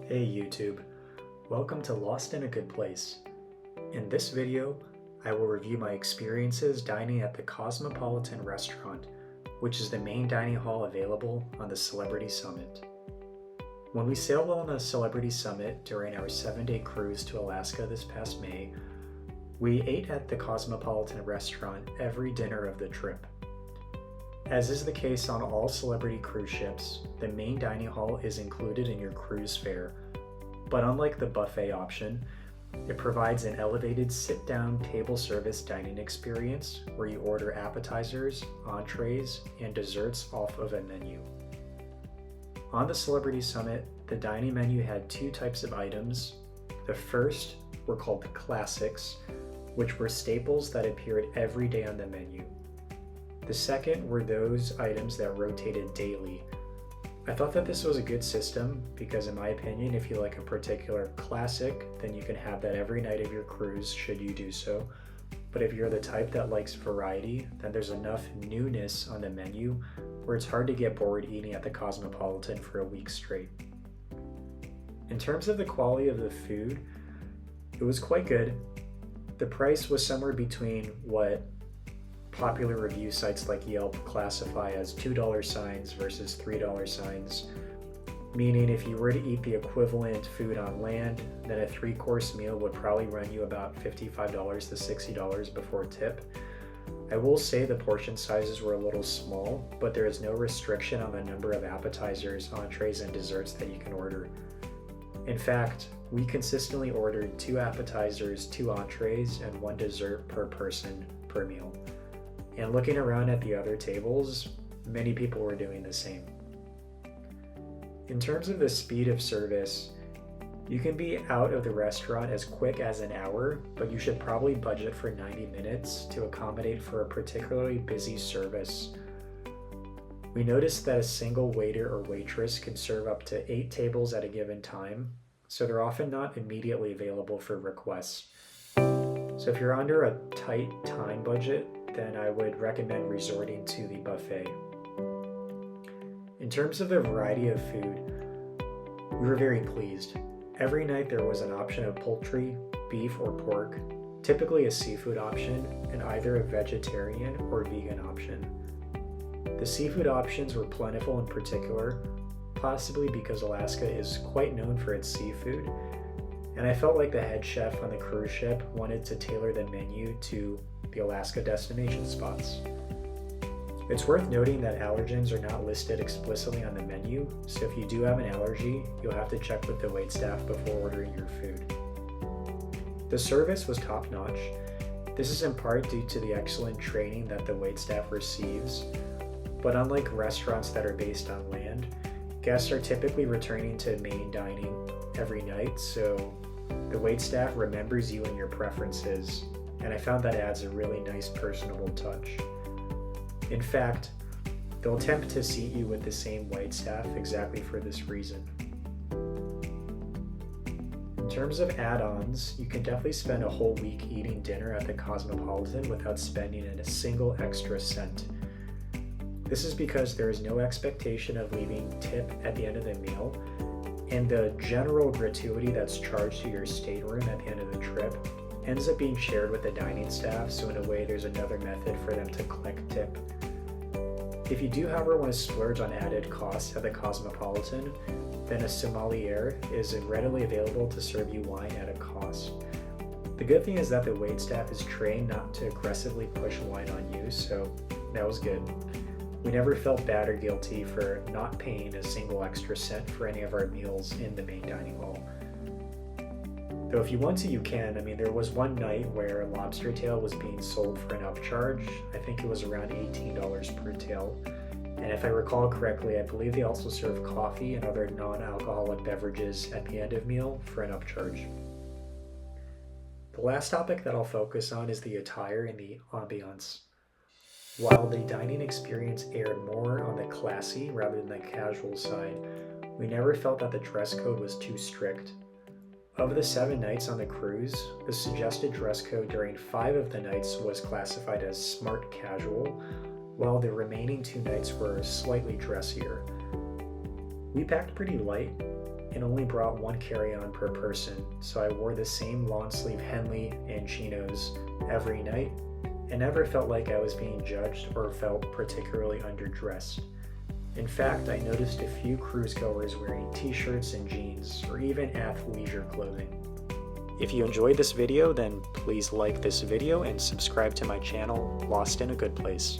Hey YouTube, welcome to Lost in a Good Place. In this video, I will review my experiences dining at the Cosmopolitan Restaurant, which is the main dining hall available on the Celebrity Summit. When we sailed on the Celebrity Summit during our 7-day cruise to Alaska this past May, we ate at the Cosmopolitan Restaurant every dinner of the trip. As is the case on all celebrity cruise ships, the main dining hall is included in your cruise fare, but unlike the buffet option, it provides an elevated sit-down table service dining experience where you order appetizers, entrees, and desserts off of a menu. On the Celebrity Summit, the dining menu had 2 types of items. The first were called the Classics, which were staples that appeared every day on the menu. The second were those items that rotated daily. I thought that this was a good system because, in my opinion, if you like a particular classic, then you can have that every night of your cruise should you do so. But if you're the type that likes variety, then there's enough newness on the menu where it's hard to get bored eating at the Cosmopolitan for a week straight. In terms of the quality of the food, it was quite good. The price was somewhere between what popular review sites like Yelp classify as $2 signs versus $3 signs, meaning if you were to eat the equivalent food on land, then a 3-course meal would probably run you about $55 to $60 before tip. I will say the portion sizes were a little small, but there is no restriction on the number of appetizers, entrees, and desserts that you can order. In fact, we consistently ordered 2 appetizers, 2 entrees, and 1 dessert per person per meal. And looking around at the other tables, many people were doing the same. In terms of the speed of service, you can be out of the restaurant as quick as an hour, but you should probably budget for 90 minutes to accommodate for a particularly busy service. We noticed that a single waiter or waitress can serve up to 8 tables at a given time, so they're often not immediately available for requests. So if you're under a tight time budget, then I would recommend resorting to the buffet. In terms of the variety of food, we were very pleased. Every night there was an option of poultry, beef, or pork, typically a seafood option, and either a vegetarian or vegan option. The seafood options were plentiful in particular, possibly because Alaska is quite known for its seafood, and I felt like the head chef on the cruise ship wanted to tailor the menu to the Alaska destination spots. It's worth noting that allergens are not listed explicitly on the menu, so if you do have an allergy, you'll have to check with the waitstaff before ordering your food. The service was top-notch. This is in part due to the excellent training that the waitstaff receives, but unlike restaurants that are based on land, guests are typically returning to main dining every night, so the waitstaff remembers you and your preferences, and I found that adds a really nice personable touch. In fact, they'll attempt to seat you with the same waitstaff exactly for this reason. In terms of add-ons, you can definitely spend a whole week eating dinner at the Cosmopolitan without spending a single extra cent. This is because there is no expectation of leaving tip at the end of the meal, and the general gratuity that's charged to your stateroom at the end of the trip ends up being shared with the dining staff, so in a way there's another method for them to collect tip. If you do, however, want to splurge on added costs at the Cosmopolitan, then a sommelier is readily available to serve you wine at a cost. The good thing is that the waitstaff is trained not to aggressively push wine on you, so that was good. We never felt bad or guilty for not paying a single extra cent for any of our meals in the main dining hall. Though if you want to, you can. There was one night where a lobster tail was being sold for an upcharge. I think it was around $18 per tail. And if I recall correctly, I believe they also serve coffee and other non-alcoholic beverages at the end of meal for an upcharge. The last topic that I'll focus on is the attire and the ambiance. While the dining experience aired more on the classy rather than the casual side, we never felt that the dress code was too strict. Of the 7 nights on the cruise, the suggested dress code during 5 of the nights was classified as smart casual, while the remaining 2 nights were slightly dressier. We packed pretty light, and only brought one carry-on per person, so I wore the same long-sleeve Henley and chinos every night and never felt like I was being judged or felt particularly underdressed. In fact, I noticed a few cruise goers wearing t-shirts and jeans or even athleisure clothing. If you enjoyed this video, then please like this video and subscribe to my channel, Lost in a Good Place.